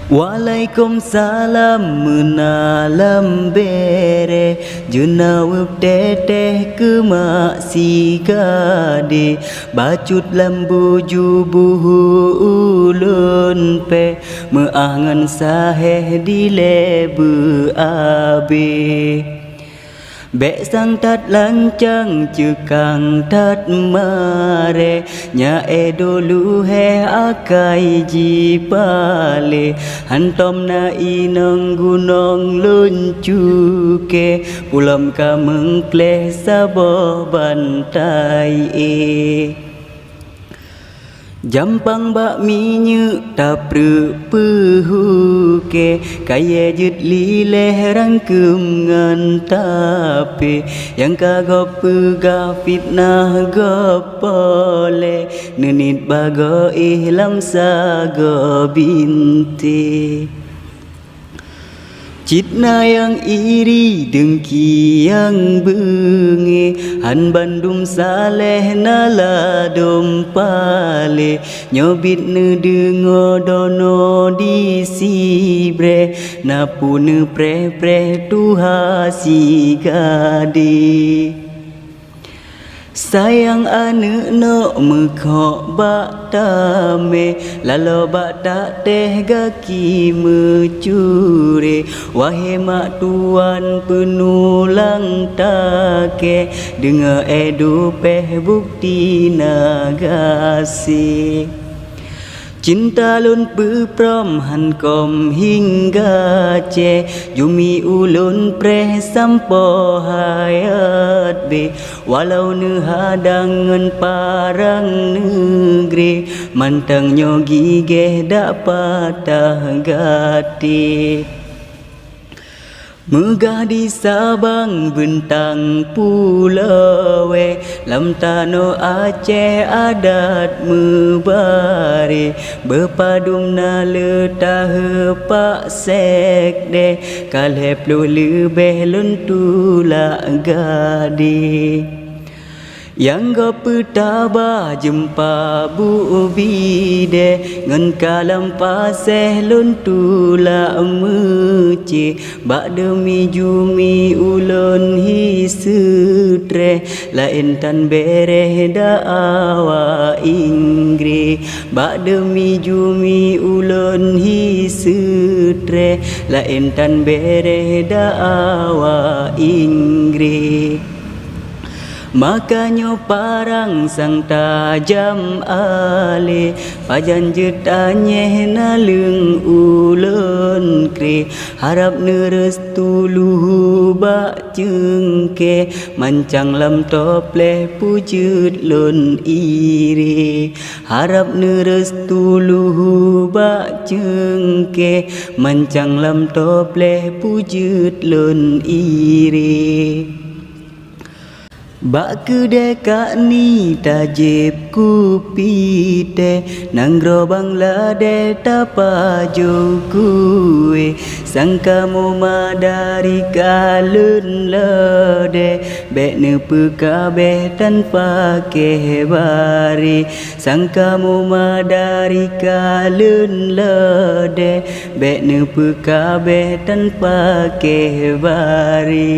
Waalaikumsalam menalam bere jenawab teteh ke mak si gade bacut lambu jubuhu ulun pe meangan saheh di lebu abe Bek sang tat lancang cekang tat mare nya dulu he akai jipale hantom na inong gunong luncuke pulam ka mengkleh sabo bantai Jampang bak minyak tak perpehuke Kaya jut lileh rangkum ngan tapi Yang kagak pegah fitnah gopole Nenit bago ihlam sago binti Citna yang iri dengki yang bengi Han bandum saleh nala dompale Nyobit ne dengo dono di sibre Napu ne pre tuha si gade Sayang ane no mekok bak tame Lalo bak tak teh gaki mecure Wahai mak tuan penulang take Dengar edupeh bukti nagasi Cinta lun peprom han kom hingga ce Jumi ulun preh sampo hayat be Walau ne hadangan parang negeri Mantang nyogi geh dak patah gati Megah di Sabang bentang pulau Lam tano Aceh adat mebari Berpadum na letah pak sekde Kalhe pluh lebih luntulak gadi Yang go petaba jempa bu bide Ngan kalam paseh luntula meci Bak demi jumi ulun hisutre Lain tan bereh da awa ingri Bak demi jumi ulun hisutre Lain tan bereh da awa ingri Makanya parang sang tajam ale Pajan jetanye nalung ulun kre Harap nerestu luhu bak cengke Mancang lam topleh pujut lun iri Harap nerestu luhu bak cengke Mancang lam topleh pujut lun iri Bak kedai kak ni tajib kupite Nang grobang lade tapa jo kue Sangka mu madari kalun lode Bek ne pekabeh tanpa kehbari Sangka mu madari kalun lode Bek ne pekabeh tanpa kehbari